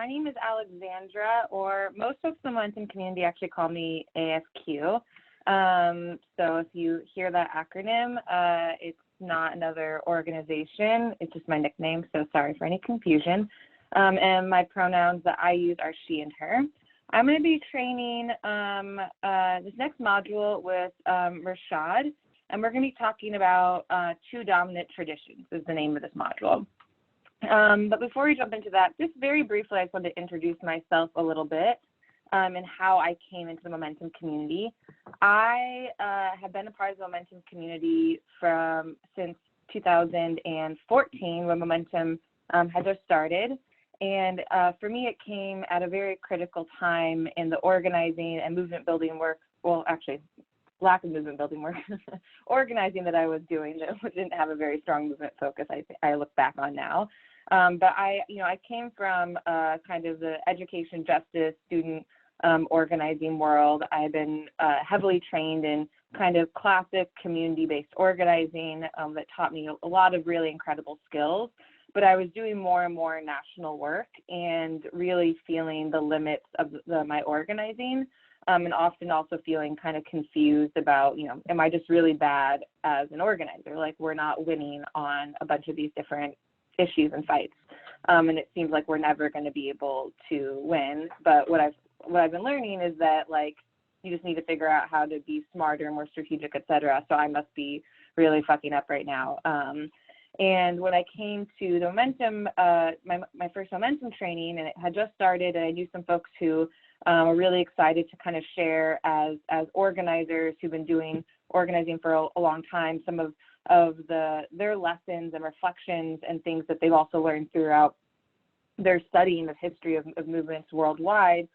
my name is Alexandra, or most folks in the Momentum community actually call me ASQ. So if you hear that acronym, it's not another organization. It's just my nickname, so sorry for any confusion. And my pronouns that I use are she and her. I'm going to be training this next module with Rashad, and we're going to be talking about two dominant traditions is the name of this module. But before we jump into that, just very briefly, I just wanted to introduce myself a little bit and how I came into the Momentum community. I have been a part of the Momentum community since 2014 when Momentum had just started. And for me, it came at a very critical time in the organizing and movement building work, well, actually, lack of movement building work, organizing that I was doing that didn't have a very strong movement focus, I look back on now. But I came from kind of the education, justice, student organizing world. I've been heavily trained in kind of classic community-based organizing that taught me a lot of really incredible skills. But I was doing more and more national work and really feeling the limits of my organizing, and often also feeling kind of confused about, am I just really bad as an organizer? Like, we're not winning on a bunch of these different issues and fights, and it seems like we're never going to be able to win. But what I've been learning is that, like, you just need to figure out how to be smarter, more strategic, et cetera. So I must be really fucking up right now. And when I came to the Momentum, my first Momentum training, and it had just started, and I knew some folks who were really excited to kind of share as organizers who've been doing organizing for a long time, some of their lessons and reflections and things that they've also learned throughout their studying of history of movements worldwide.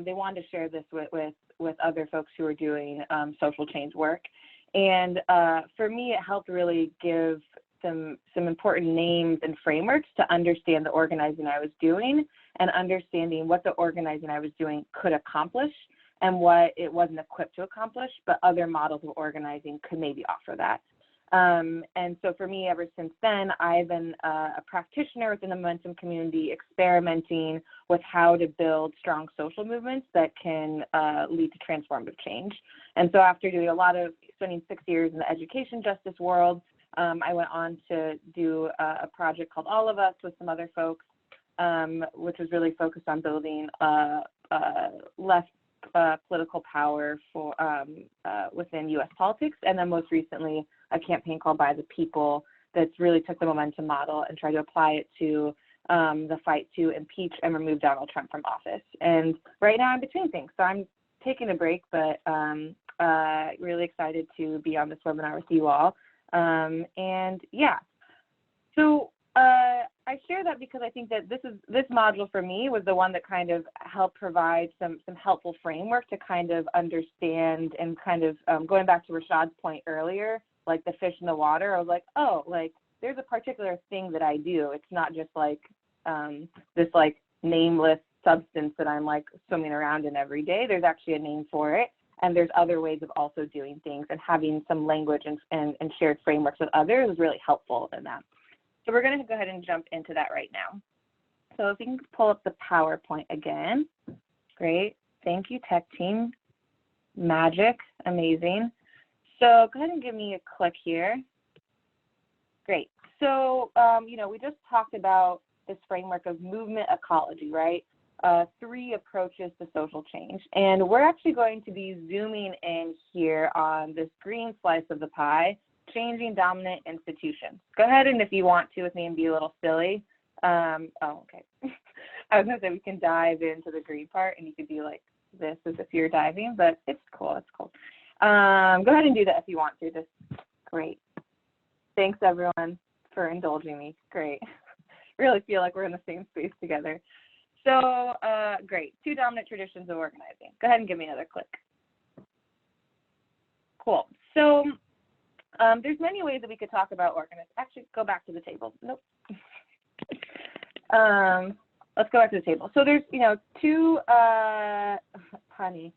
They wanted to share this with other folks who are doing social change work. And for me, it helped really give some important names and frameworks to understand the organizing I was doing and understanding what the organizing I was doing could accomplish and what it wasn't equipped to accomplish, but other models of organizing could maybe offer that. And so for me, ever since then, I've been a practitioner within the Momentum community, experimenting with how to build strong social movements that can lead to transformative change. And so after doing spending 6 years in the education justice world, I went on to do a project called All of Us with some other folks, which was really focused on building less political power for within U.S. politics. And then most recently, a campaign called By the People that's really took the Momentum model and tried to apply it to the fight to impeach and remove Donald Trump from office. And right now I'm between things. So I'm taking a break, but really excited to be on this webinar with you all. And yeah, so I share that because I think that this module for me was the one that kind of helped provide some helpful framework to kind of understand and kind of going back to Rashad's point earlier, like the fish in the water. I was like, oh, like there's a particular thing that I do. It's not just like this like nameless substance that I'm like swimming around in every day. There's actually a name for it. And there's other ways of also doing things, and having some language and shared frameworks with others is really helpful in that. So we're going to go ahead and jump into that right now. So if you can pull up the PowerPoint again. Great. Thank you, tech team. Magic. Amazing. So go ahead and give me a click here. Great. So, we just talked about this framework of movement ecology, right? 3 approaches to social change. And we're actually going to be zooming in here on this green slice of the pie, changing dominant institutions. Go ahead and if you want to with me and be a little silly. Okay. I was going to say we can dive into the green part and you could be like this as if you're diving, but it's cool. It's cool. Go ahead and do that if you want to. Just great. Thanks everyone for indulging me. Great. Really feel like we're in the same space together. So great, 2 dominant traditions of organizing. Go ahead and give me another click. Cool. So there's many ways that we could talk about organizing. Actually, go back to the table. Nope. Let's go back to the table. So there's, 2, honey.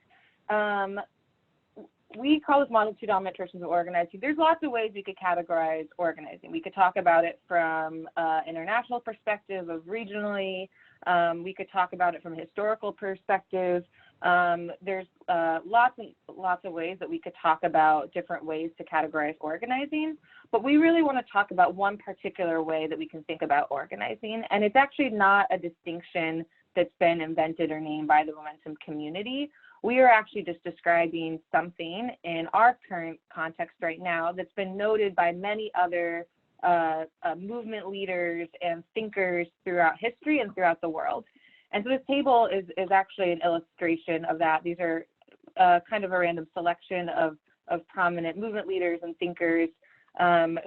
We call this model 2 dominant traditions of organizing. There's lots of ways we could categorize organizing. We could talk about it from an international perspective of regionally, We could talk about it from a historical perspective. There's lots of ways that we could talk about different ways to categorize organizing, but we really want to talk about one particular way that we can think about organizing, and it's actually not a distinction that's been invented or named by the momentum community. We are actually just describing something in our current context right now that's been noted by many other movement leaders and thinkers throughout history and throughout the world. And so this table is actually an illustration of that. These are kind of a random selection of prominent movement leaders and thinkers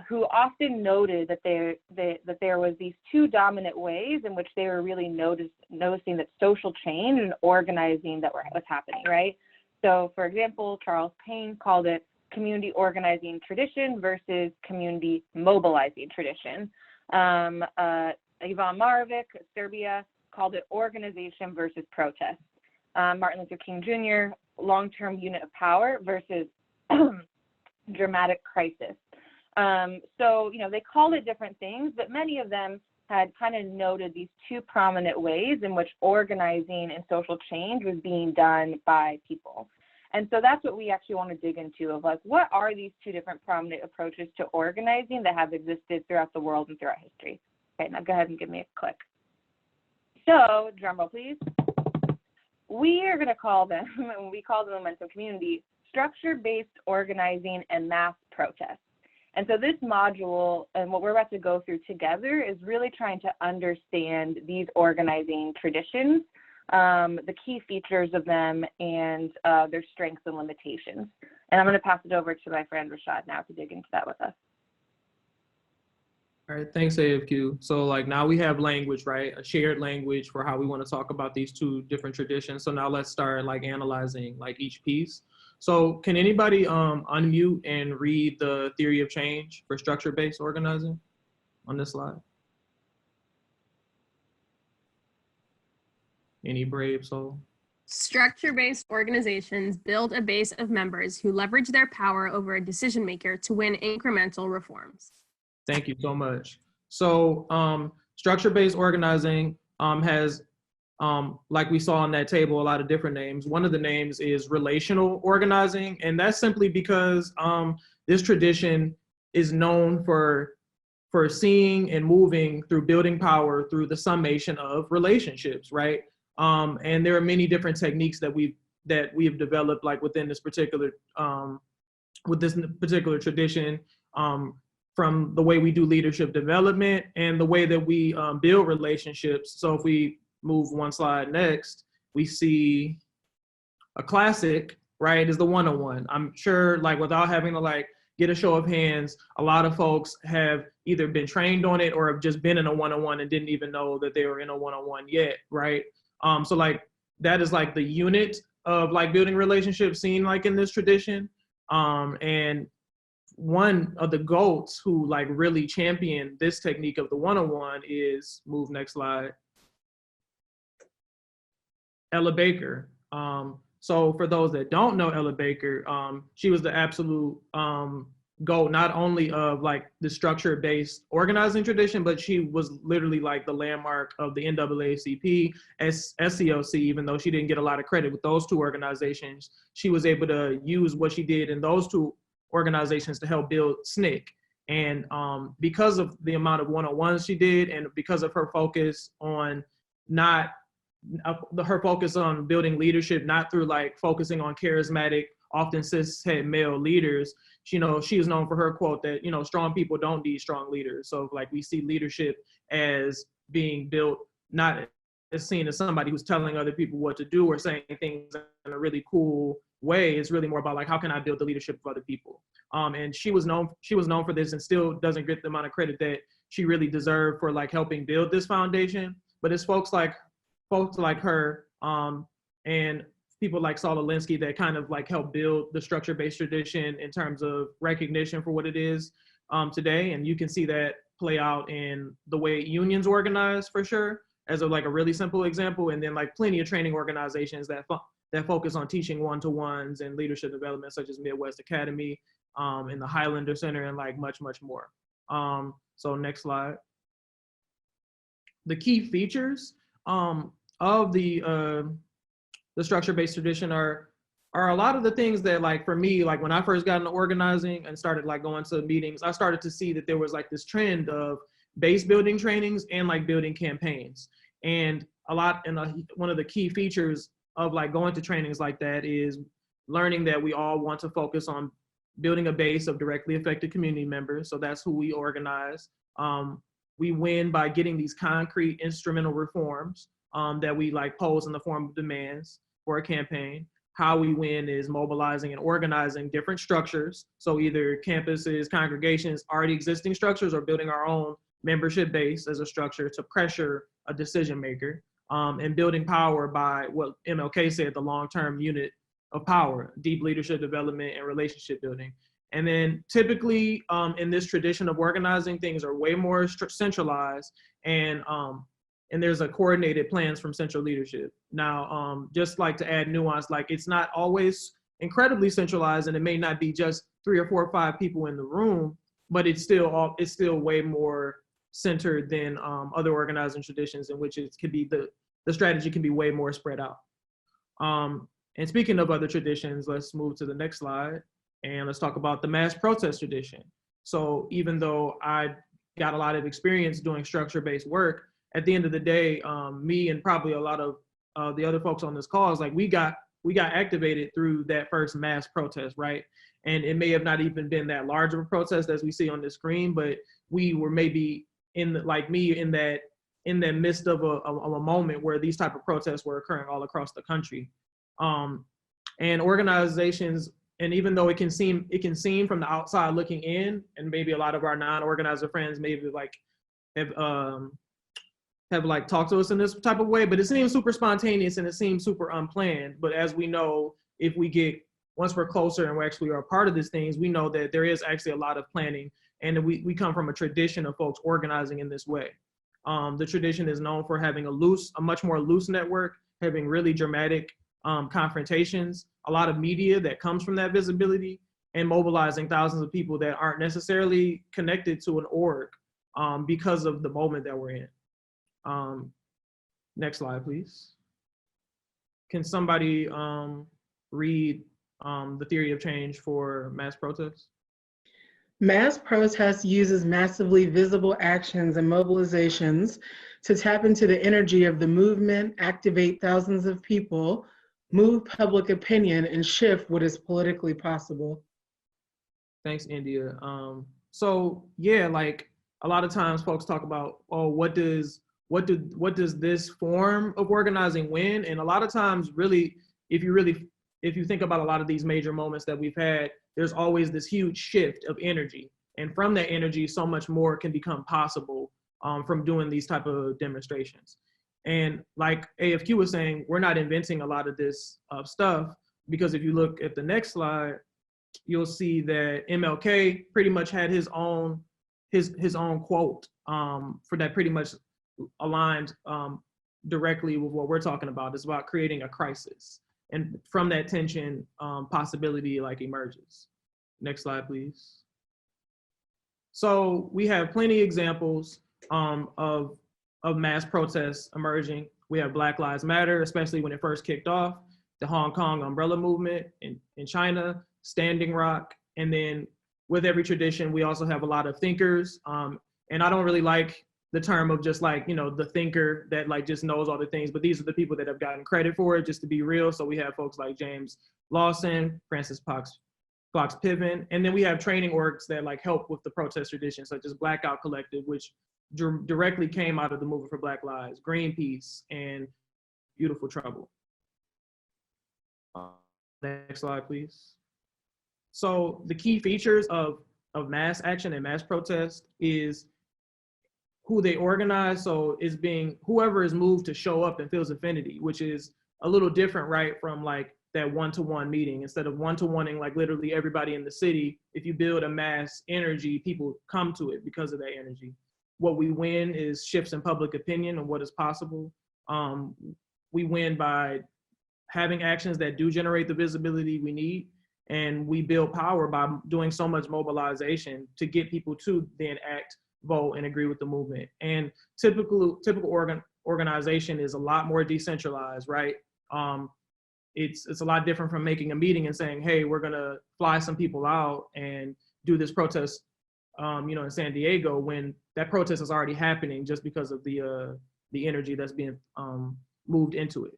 who often noted that there was these two dominant ways in which they were really noticing that social change and organizing that was happening, right? So for example, Charles Payne called it community organizing tradition versus community mobilizing tradition. Ivan Marovic, Serbia, called it organization versus protest. Martin Luther King Jr., long-term unit of power versus dramatic crisis. So, you know, they called it different things, but many of them had kind of noted these two prominent ways in which organizing and social change was being done by people. And so that's what we actually want to dig into, of like, what are these two different prominent approaches to organizing that have existed throughout the world and throughout history? Okay, now go ahead and give me a click. So, drum roll please. We are going to call them, when we call the momentum community, structure-based organizing and mass protest. And so this module and what we're about to go through together is really trying to understand these organizing traditions, the key features of them, and their strengths and limitations. And I'm going to pass it over to my friend Rashad now to dig into that with us. All right, thanks, AFQ. So like now we have language, right? A shared language for how we want to talk about these two different traditions. So now let's start like analyzing like each piece. So can anybody unmute and read the theory of change for structure-based organizing on this slide? Any brave soul? Structure-based organizations build a base of members who leverage their power over a decision maker to win incremental reforms. Thank you so much. So structure-based organizing has, like we saw on that table, a lot of different names. One of the names is relational organizing, and that's simply because this tradition is known for seeing and moving through building power through the summation of relationships, right? And there are many different techniques that we have developed, like within this particular tradition, from the way we do leadership development and the way that we build relationships. So if we move one slide next, we see a classic, right, is the one-on-one. I'm sure, like, without having to like get a show of hands, a lot of folks have either been trained on it or have just been in a one-on-one and didn't even know that they were in a one-on-one yet, right? So like that is like the unit of like building relationships seen like in this tradition. And one of the GOATs who like really championed this technique of the one-on-one is, move next slide, Ella Baker. So for those that don't know Ella Baker, she was the absolute GOAT, not only of like the structure-based organizing tradition, but she was literally like the landmark of the NAACP, SCLC, even though she didn't get a lot of credit with those two organizations. She was able to use what she did in those two organizations to help build SNCC. And because of the amount of one-on-ones she did, and because of her focus on her focus on building leadership, not through like focusing on charismatic, often cishet male leaders, she is known for her quote that, strong people don't need strong leaders. So like we see leadership as being built, not as seen as somebody who's telling other people what to do or saying things in a really cool way. It's really more about like, how can I build the leadership of other people? And she was known for this, and still doesn't get the amount of credit that she really deserved for like helping build this foundation. But it's folks like her and people like Saul Alinsky that kind of like help build the structure-based tradition in terms of recognition for what it is today. And you can see that play out in the way unions organize, for sure, as like a really simple example. And then like plenty of training organizations that focus on teaching one-to-ones and leadership development, such as Midwest Academy and the Highlander Center, and like much, much more. So next slide. The key features of the structure-based tradition are a lot of the things that, like, for me, like when I first got into organizing and started like going to meetings, I started to see that there was like this trend of base building trainings and like building campaigns. And one of the key features of like going to trainings like that is learning that we all want to focus on building a base of directly affected community members. So that's who we organize. We win by getting these concrete instrumental reforms that we like pose in the form of demands for a campaign. How we win is mobilizing and organizing different structures. So either campuses, congregations, already existing structures, or building our own membership base as a structure to pressure a decision maker, and building power by what MLK said, the long-term unit of power, deep leadership development and relationship building. And then typically in this tradition of organizing, things are way more centralized, and there's a coordinated plans from central leadership. Now, just like to add nuance, like it's not always incredibly centralized, and it may not be just 3 or 4 or 5 people in the room, but it's still way more centered than other organizing traditions in which it could be the strategy can be way more spread out. And speaking of other traditions, let's move to the next slide and let's talk about the mass protest tradition. So even though I got a lot of experience doing structure-based work, at the end of the day, me and probably a lot of the other folks on this call is like we got activated through that first mass protest, right? And it may have not even been that large of a protest as we see on the screen, but we were maybe in that midst of a moment where these type of protests were occurring all across the country. And organizations, and even though it can seem from the outside looking in, and maybe a lot of our non-organizer friends maybe like have like talked to us in this type of way, but it seems super spontaneous and it seems super unplanned. But as we know, once we're closer and we actually are a part of these things, we know that there is actually a lot of planning, and we come from a tradition of folks organizing in this way. The tradition is known for having a much more loose network, having really dramatic confrontations, a lot of media that comes from that visibility, and mobilizing thousands of people that aren't necessarily connected to an org because of the moment that we're in. Next slide, please. Can somebody read the theory of change for mass protests? Mass protest uses massively visible actions and mobilizations to tap into the energy of the movement, activate thousands of people, move public opinion, and shift what is politically possible. Thanks, India. So yeah, like a lot of times folks talk about, oh, what does this form of organizing win? And a lot of times, really, if you think about a lot of these major moments that we've had, there's always this huge shift of energy. And from that energy, so much more can become possible from doing these type of demonstrations. And like AFQ was saying, we're not inventing a lot of this stuff, because if you look at the next slide, you'll see that MLK pretty much had his own quote for that pretty much aligned directly with what we're talking about. It's about creating a crisis. And from that tension, possibility like emerges. Next slide, please. So we have plenty of examples of mass protests emerging. We have Black Lives Matter, especially when it first kicked off, the Hong Kong umbrella movement in China, Standing Rock, and then with every tradition, we also have a lot of thinkers. And I don't really like the term of just like, the thinker that like just knows all the things, but these are the people that have gotten credit for it, just to be real. So we have folks like James Lawson, Francis Fox Piven, and then we have training orgs that like help with the protest tradition, such as Blackout Collective, which directly came out of the movement for Black Lives, Greenpeace, and Beautiful Trouble. Next slide, please. So the key features of mass action and mass protest is who they organize. So it's being whoever is moved to show up and feels affinity, which is a little different, right, from like that one-to-one meeting. Instead of one-to-oneing like literally everybody in the city, if you build a mass energy, people come to it because of that energy. What we win is shifts in public opinion on what is possible. We win by having actions that do generate the visibility we need, and we build power by doing so much mobilization to get people to then act, vote, and agree with the movement. And typical organization is a lot more decentralized, right? It's a lot different from making a meeting and saying, hey, we're gonna fly some people out and do this protest, in San Diego, when that protest is already happening just because of the energy that's being moved into it.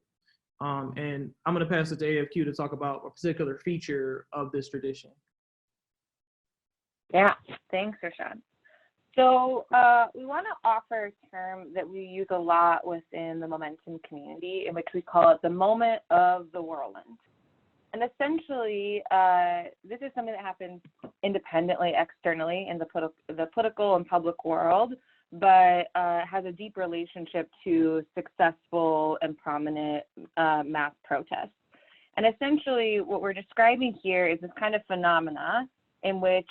And I'm gonna pass it to AFQ to talk about a particular feature of this tradition. Yeah, thanks, Rashad. So we want to offer a term that we use a lot within the Momentum community, in which we call it the moment of the whirlwind. And essentially, this is something that happens independently, externally in the political and public world, but has a deep relationship to successful and prominent mass protests. And essentially, what we're describing here is this kind of phenomena in which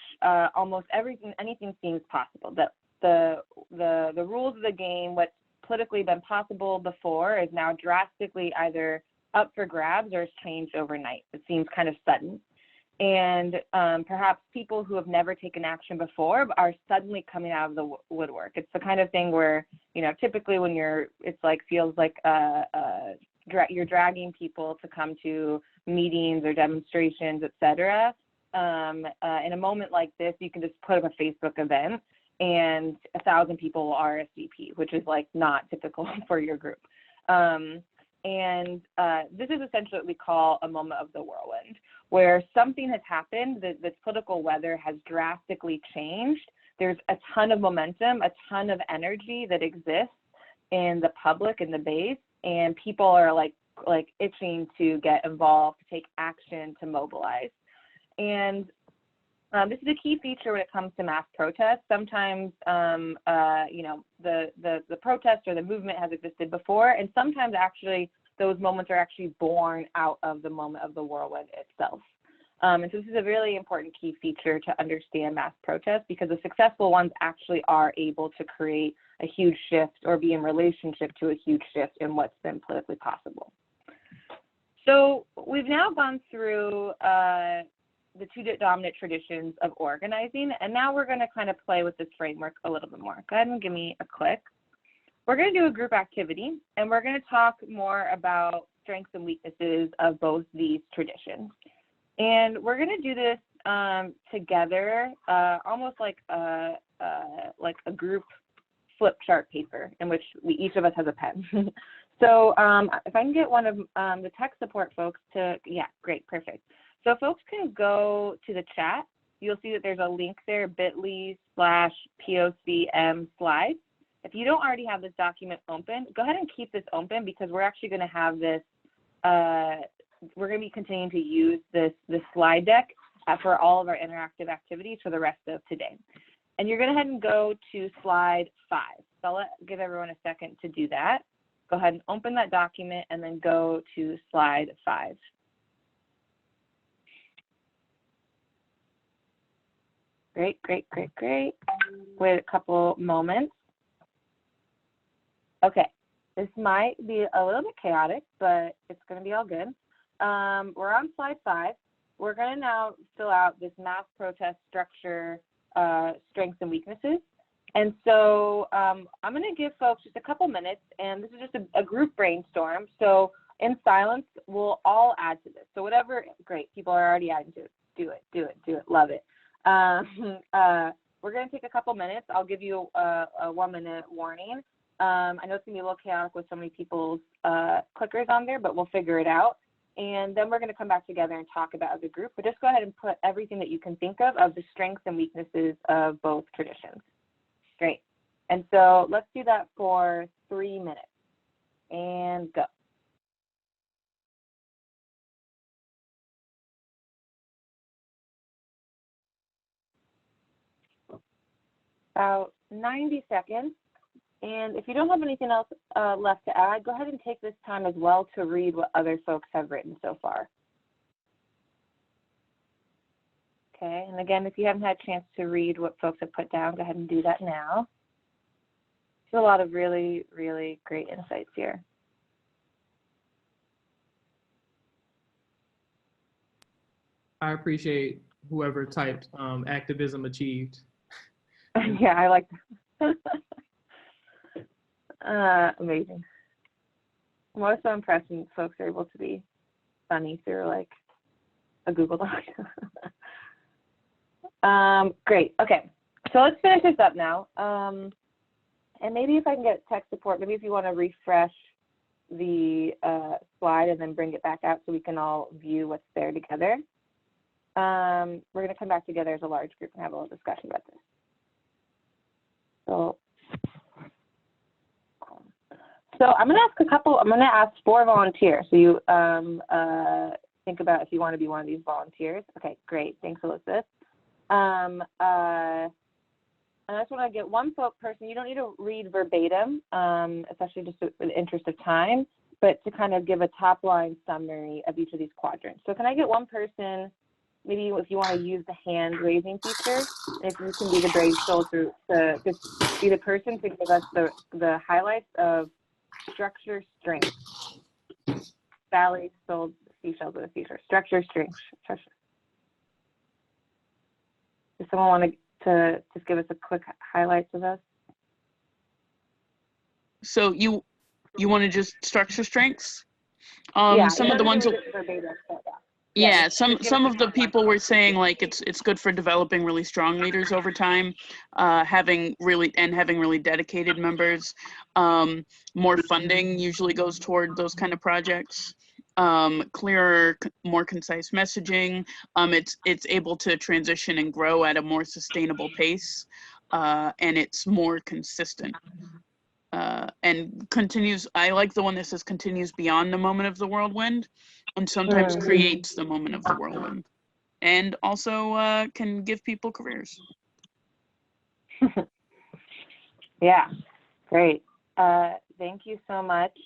almost anything seems possible. That the rules of the game, what's politically been possible before, is now drastically either up for grabs or has changed overnight. It seems kind of sudden. And perhaps people who have never taken action before are suddenly coming out of the woodwork. It's the kind of thing where, typically when feels like you're dragging people to come to meetings or demonstrations, etc. In a moment like this, you can just put up a Facebook event and 1,000 people will RSVP, which is like not typical for your group. This is essentially what we call a moment of the whirlwind, where something has happened, the political weather has drastically changed. There's a ton of momentum, a ton of energy that exists in the public and the base, and people are like itching to get involved, to take action, to mobilize. And this is a key feature when it comes to mass protests. Sometimes, the protest or the movement has existed before, and sometimes actually those moments are actually born out of the moment of the whirlwind itself. And so this is a really important key feature to understand mass protests, because the successful ones actually are able to create a huge shift or be in relationship to a huge shift in what's been politically possible. So we've now gone through the two dominant traditions of organizing, and now we're going to kind of play with this framework a little bit more. Go ahead and give me a click. We're going to do a group activity, and we're going to talk more about strengths and weaknesses of both these traditions. And we're going to do this together, almost like a group flip chart paper in which each of us has a pen. So if I can get one of the tech support folks to, yeah, great, perfect. So folks can go to the chat. You'll see that there's a link there, bit.ly/POCM slides. If you don't already have this document open, go ahead and keep this open, because we're actually going to have this, we're going to be continuing to use this slide deck for all of our interactive activities for the rest of today. And you're going to go ahead and go to slide 5. So I'll give everyone a second to do that. Go ahead and open that document and then go to slide 5. Great, great, great, great. Wait a couple moments. Okay, this might be a little bit chaotic, but it's going to be all good. We're on slide 5. We're going to now fill out this mass protest structure, strengths and weaknesses. And so I'm going to give folks just a couple minutes, and this is just a group brainstorm. So in silence, we'll all add to this. So whatever, great, people are already adding to it. Do it, do it, do it, love it. We're going to take a couple minutes. I'll give you a 1-minute warning. I know it's going to be a little chaotic with so many people's clickers on there, but we'll figure it out. And then we're going to come back together and talk about as a group. But just go ahead and put everything that you can think of the strengths and weaknesses of both traditions. Great. And so let's do that for 3 minutes. And go. About 90 seconds. And if you don't have anything else left to add, go ahead and take this time as well to read what other folks have written so far. Okay, and again, if you haven't had a chance to read what folks have put down, go ahead and do that now. There's a lot of really, really great insights here. I appreciate whoever typed activism achieved. Yeah, I like that. Amazing. I'm always so impressed when folks are able to be funny through like a Google Doc. Great. Okay. So let's finish this up now. And maybe if I can get tech support, maybe if you want to refresh the slide and then bring it back out so we can all view what's there together. We're going to come back together as a large group and have a little discussion about this. So I'm going to ask 4 volunteers. So you think about if you want to be one of these volunteers. Okay, great. Thanks, Elizabeth. And I just want to get one person. You don't need to read verbatim, especially just for the interest of time, but to kind of give a top line summary of each of these quadrants. So can I get one person, maybe if you want to use the hand raising feature, if you can be the brave soul to just be the person to give us the highlights of structure, strength. Sally sold seashells with a feature. Structure, strength. Does someone want to just give us a quick highlights of this? So you want to just structure strengths? Yeah, some of the ones that, yeah, some of the people were saying like it's good for developing really strong leaders over time, having really dedicated members. More funding usually goes toward those kind of projects. Clearer, more concise messaging. It's able to transition and grow at a more sustainable pace, and it's more consistent. And continues, I like the one that says continues beyond the moment of the whirlwind, and sometimes creates the moment of the whirlwind, and also can give people careers. Yeah, great. Thank you so much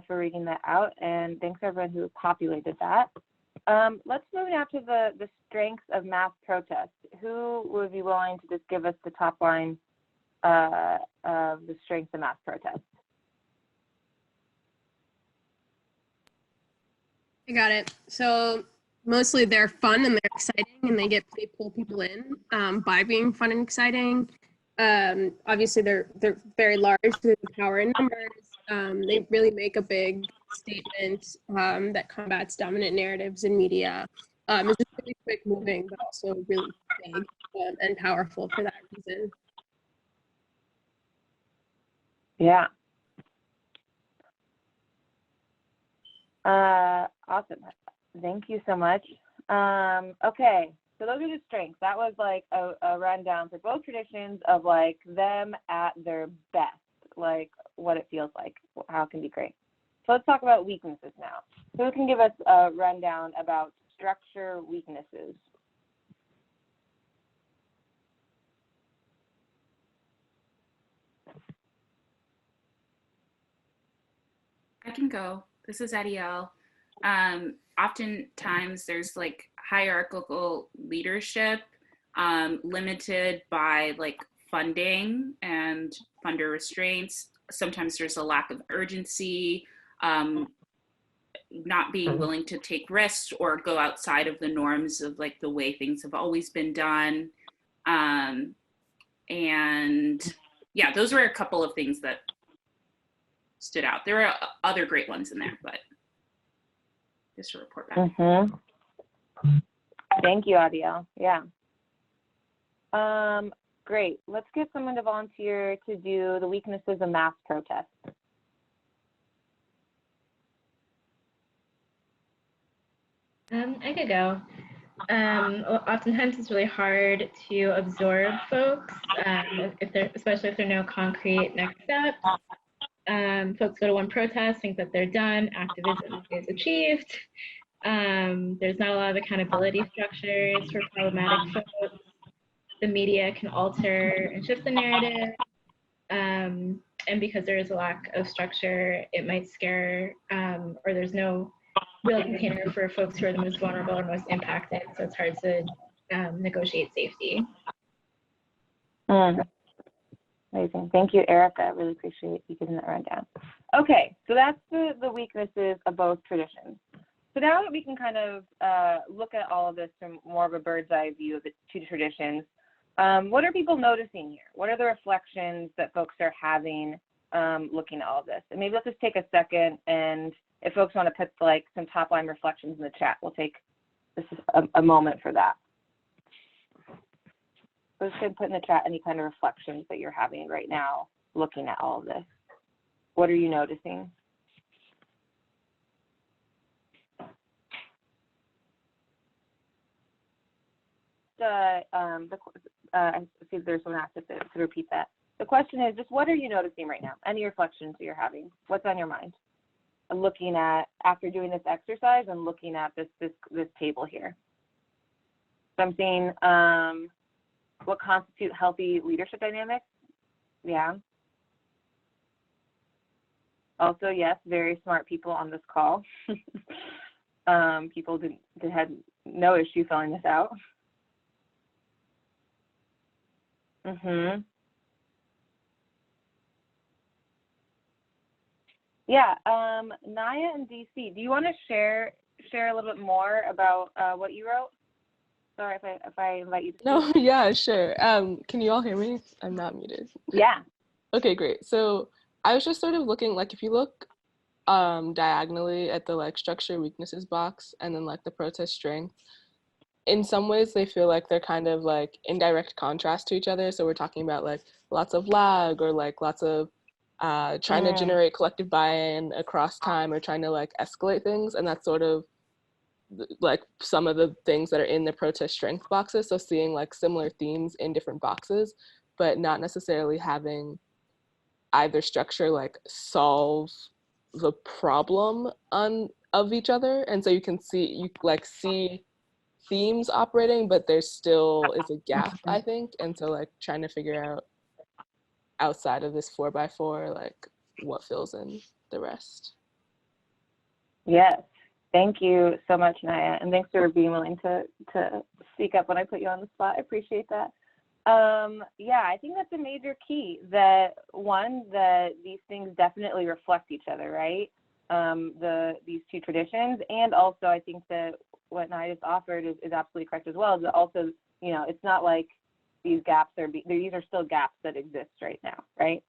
for reading that out, and thanks everyone who populated that. Let's move now to the strengths of mass protest. Who would be willing to just give us the top line of the strengths of mass protest? I got it. So mostly they're fun and they're exciting, and they pull people in by being fun and exciting. Obviously they're very large, they power in numbers. They really make a big statement that combats dominant narratives in media. It's just really quick moving, but also really big and powerful for that reason. Yeah. Awesome. Thank you so much. Okay, so those are the strengths. That was like a rundown for both traditions of like them at their best, like what it feels like, how it can be great. So let's talk about weaknesses now. So who can give us a rundown about structure weaknesses? I can go. This is Adiel. Oftentimes there's like hierarchical leadership limited by like funding and funder restraints. Sometimes there's a lack of urgency, not being willing to take risks or go outside of the norms of like the way things have always been done. And yeah, those were a couple of things that stood out. There are other great ones in there, but just to report back. Thank you, Adiel. Yeah. Great. Let's get someone to volunteer to do the weaknesses of mass protest. I could go. Oftentimes it's really hard to absorb folks, especially if there are no concrete next steps. Folks go to one protest, think that they're done, activism is achieved. There's not a lot of accountability structures for problematic folks. The media can alter and shift the narrative. And because there is a lack of structure, it might scare, or there's no real container for folks who are the most vulnerable or most impacted. So it's hard to negotiate safety. Amazing. Thank you, Erica. I really appreciate you giving that rundown. Okay, so that's the weaknesses of both traditions. So now that we can kind of look at all of this from more of a bird's eye view of the two traditions, what are people noticing here? What are the reflections that folks are having looking at all of this. And maybe let's just take a second, and if folks want to put like some top line reflections in the chat, we'll take this is a moment for that. So just put in the chat any kind of reflections that you're having right now, looking at all of this. What are you noticing? I see if there's someone asked to repeat that. The question is just what are you noticing right now? Any reflections that you're having? What's on your mind? I'm looking at, after doing this exercise, I'm looking at this table here. So I'm seeing what constitute healthy leadership dynamics. Yeah. Also, yes, very smart people on this call. People had no issue filling this out. Yeah, Naya and DC, do you want to share a little bit more about what you wrote? Sorry if I invite you to speak. No, yeah, sure. Can you all hear me? I'm not muted. Yeah. Okay, great. So I was just sort of looking, like, if you look diagonally at the like structure weaknesses box and then like the protest strength, in some ways they feel like they're kind of like in direct contrast to each other. So we're talking about like lots of lag or like lots of trying to generate collective buy-in across time or trying to like escalate things. And that's sort of like some of the things that are in the protest strength boxes. So seeing like similar themes in different boxes, but not necessarily having either structure like solve the problem of each other. And so you can see themes operating, but there still is a gap, I think. And so like trying to figure out outside of this 4x4, like what fills in the rest. Yes, thank you so much, Naya. And thanks for being willing to speak up when I put you on the spot. I appreciate that. Yeah, I think that's a major key, that these things definitely reflect each other, right? These two traditions. And also I think that what Naya just offered is absolutely correct as well. That also, it's not like these gaps these are still gaps that exist right now, right?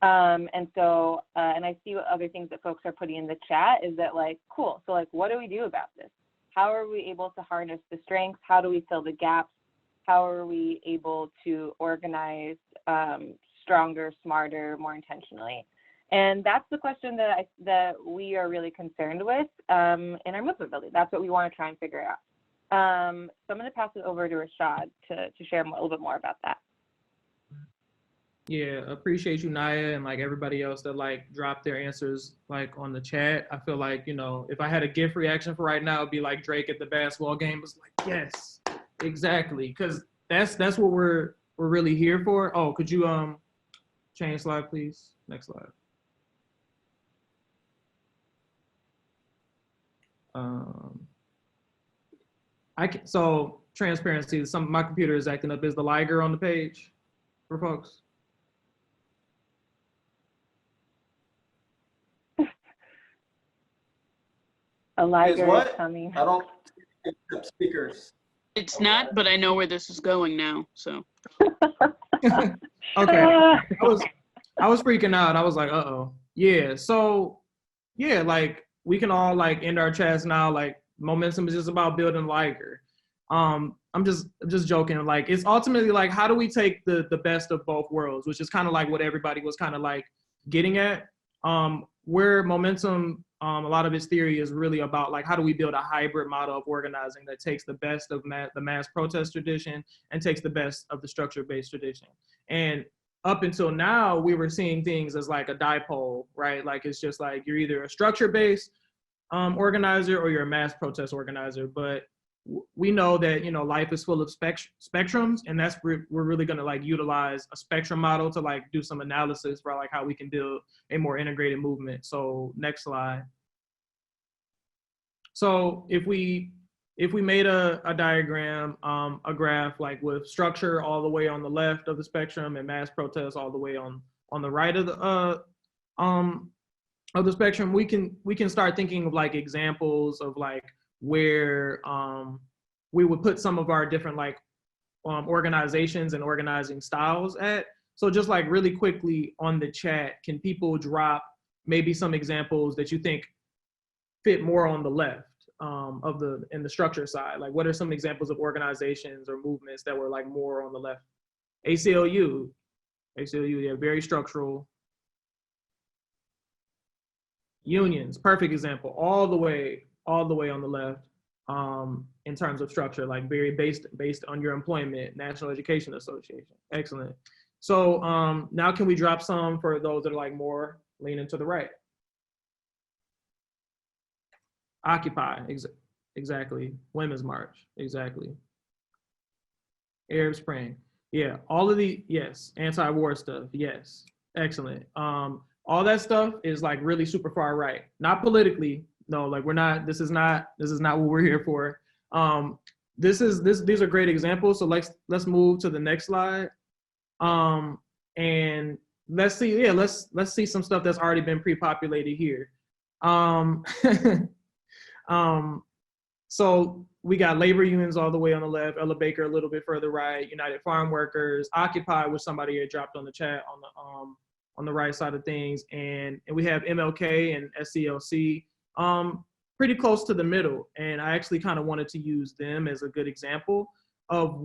And so, and I see what other things that folks are putting in the chat is that like, cool, so like, what do we do about this? How are we able to harness the strengths? How do we fill the gaps? How are we able to organize stronger, smarter, more intentionally? And that's the question that we are really concerned with in our movement building. That's what we want to try and figure out. So I'm going to pass it over to Rashad to share a little bit more about that. Yeah, appreciate you, Naya, and like everybody else that like dropped their answers like on the chat. I feel like, if I had a GIF reaction for right now, it'd be like Drake at the basketball game. It's like, yes, exactly, because that's what we're really here for. Oh, could you change slide, please? Next slide. So transparency. My computer is acting up. Is the liger on the page for folks? A liger is coming. I don't accept speakers. It's not, but I know where this is going now, so. Okay. I was freaking out. I was like, uh-oh. Yeah, so yeah, like we can all like end our chats now. Like momentum is just about building liger. I'm just joking. Like it's ultimately like, how do we take the best of both worlds, which is kind of like what everybody was kind of like getting at. Where momentum, a lot of its theory is really about like, how do we build a hybrid model of organizing that takes the best of the mass protest tradition and takes the best of the structure-based tradition. And up until now, we were seeing things as like a dipole, right? Like it's just like you're either a structure-based organizer or you're a mass protest organizer. But we know that life is full of spectrums, and that's we're really going to like utilize a spectrum model to like do some analysis for like how we can build a more integrated movement. So next slide. So if we made a diagram, a graph like with structure all the way on the left of the spectrum and mass protest all the way on the right of the spectrum, we can start thinking of like examples of like where we would put some of our different like organizations and organizing styles at. So just like really quickly on the chat, can people drop maybe some examples that you think fit more on the left in the structure side? Like what are some examples of organizations or movements that were like more on the left? ACLU, yeah, very structural. Unions, perfect example, all the way on the left in terms of structure, like very based on your employment. National Education Association, excellent. So now can we drop some for those that are like more leaning to the right? Occupy, exactly. Women's March, exactly. Arab Spring, yeah. All of the, yes. Anti-war stuff, yes. Excellent. All that stuff is like really super far right. Not politically, no. Like we're not. This is not what we're here for. These are great examples. So let's move to the next slide. And let's see. Yeah, let's see some stuff that's already been pre-populated here. So we got labor unions all the way on the left, Ella Baker a little bit further right, United Farm Workers, Occupy, which somebody had dropped on the chat on the right side of things, and we have MLK and SCLC pretty close to the middle. And I actually kind of wanted to use them as a good example of,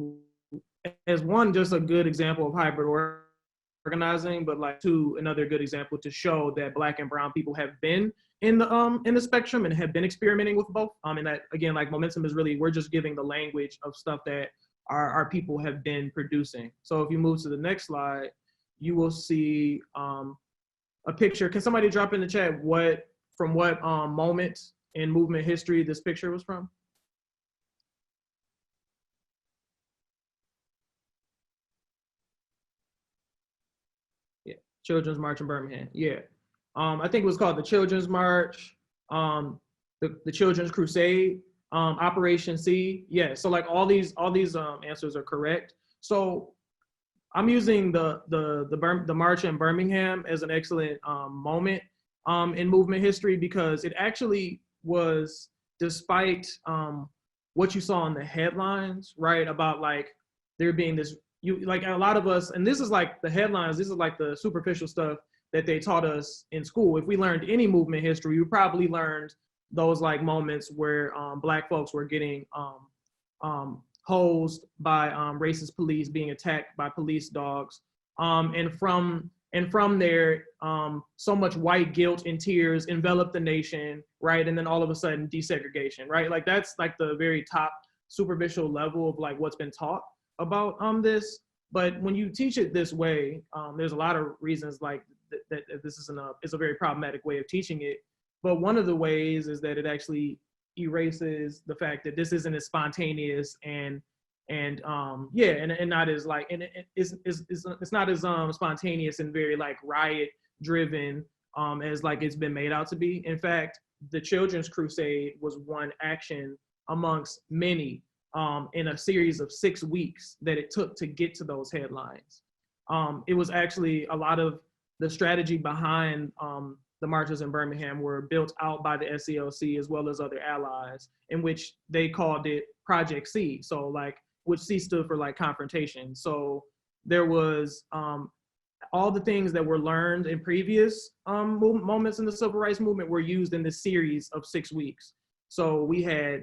as one, just a good example of hybrid organizing, but like two, another good example to show that Black and brown people have been in the spectrum and have been experimenting with both. And that, again, like momentum is really, we're just giving the language of stuff that our people have been producing. So if you move to the next slide, you will see a picture. Can somebody drop in the chat from what moment in movement history this picture was from? Yeah, Children's March in Birmingham. Yeah. I think it was called the Children's March, the Children's Crusade, Operation C. Yeah, so like all these answers are correct. So I'm using the March in Birmingham as an excellent moment in movement history, because it actually was, despite what you saw in the headlines, right, about like there being this, like a lot of us, and this is like the headlines, this is like the superficial stuff that they taught us in school. If we learned any movement history, we probably learned those like moments where Black folks were getting hosed by racist police, being attacked by police dogs. And from there, so much white guilt and tears enveloped the nation, right? And then all of a sudden desegregation, right? Like that's like the very top superficial level of like what's been taught about this. But when you teach it this way, there's a lot of reasons like that this is a very problematic way of teaching it. But one of the ways is that it actually erases the fact that this isn't as spontaneous and not as like, and it's not as spontaneous and very like riot driven as like it's been made out to be. In fact, the Children's Crusade was one action amongst many in a series of 6 weeks that it took to get to those headlines. It was actually a lot of the strategy behind the marches in Birmingham were built out by the SCLC as well as other allies, in which they called it Project C. So like, which C stood for like confrontation. So there was all the things that were learned in previous moments in the civil rights movement were used in this series of 6 weeks. So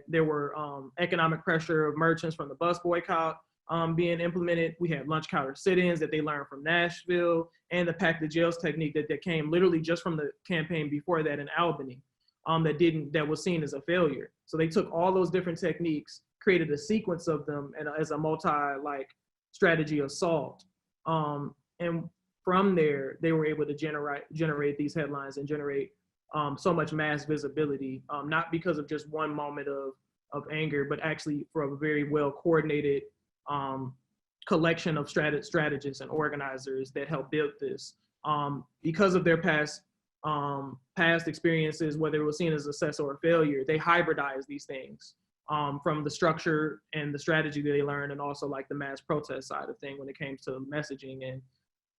there were economic pressure of merchants from the bus boycott being implemented. We had lunch counter sit-ins that they learned from Nashville, and the pack the jails technique that came literally just from the campaign before that in Albany, that was seen as a failure. So they took all those different techniques, created a sequence of them and as a multi strategy assault. And from there, they were able to generate these headlines and generate so much mass visibility, not because of just one moment of anger, but actually for a very well coordinated collection of strategists and organizers that helped build this. Because of their past experiences, whether it was seen as a success or a failure, they hybridized these things from the structure and the strategy that they learned, and also like the mass protest side of thing when it came to messaging and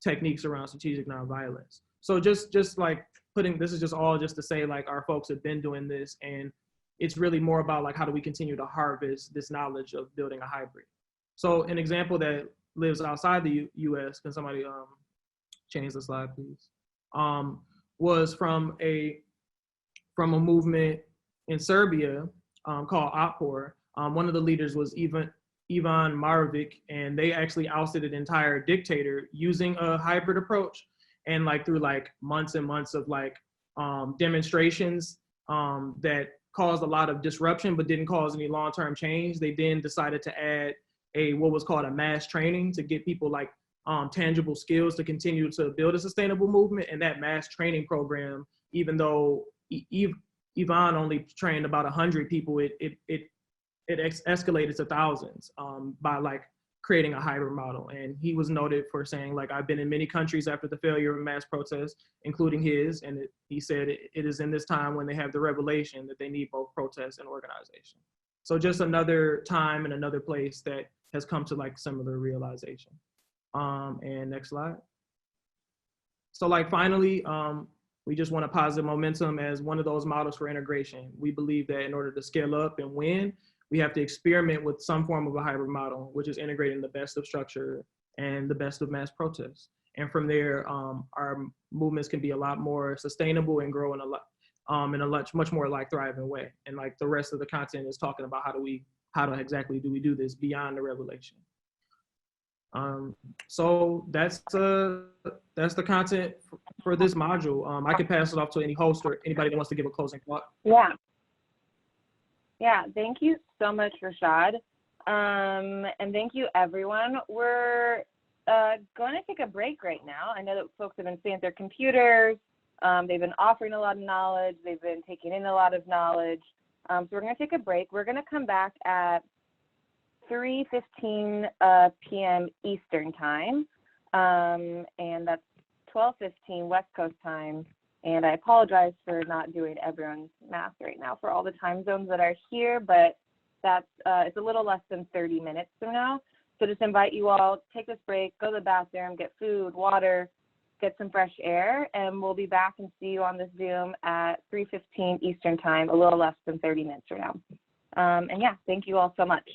techniques around strategic nonviolence. So just like this is just all just to say like our folks have been doing this, and it's really more about like how do we continue to harvest this knowledge of building a hybrid. So an example that lives outside the US, can somebody change the slide, please, was from a movement in Serbia called Otpor. One of the leaders was Ivan Marovic, and they actually ousted an entire dictator using a hybrid approach. And like through like months and months of like demonstrations that caused a lot of disruption but didn't cause any long-term change, they then decided to add what was called a mass training to get people like tangible skills to continue to build a sustainable movement. And that mass training program, even though Ivan only trained about 100 people, it escalated to thousands by like creating a hybrid model. And he was noted for saying, like, I've been in many countries after the failure of mass protests, including his, and he said it is in this time when they have the revelation that they need both protest and organization. So just another time and another place that has come to like similar realization. And next slide. So like finally, we just want a positive momentum as one of those models for integration. We believe that in order to scale up and win, we have to experiment with some form of a hybrid model, which is integrating the best of structure and the best of mass protests. And from there, our movements can be a lot more sustainable and grow in a much more like thriving way. And like the rest of the content is talking about how exactly do we do this beyond the revelation. So that's the content for this module. I can pass it off to any host or anybody that wants to give a closing thought. Yeah, thank you so much, Rashad. And thank you, everyone. We're going to take a break right now. I know that folks have been sitting at their computers. They've been offering a lot of knowledge. They've been taking in a lot of knowledge. So we're going to take a break. We're going to come back at 3:15 p.m. Eastern time. And that's 12:15 West Coast time. And I apologize for not doing everyone's math right now for all the time zones that are here, but that's it's a little less than 30 minutes from now. So just invite you all, take this break, go to the bathroom, get food, water, get some fresh air, and we'll be back and see you on this Zoom at 3:15 Eastern time, a little less than 30 minutes from now. And yeah, thank you all so much.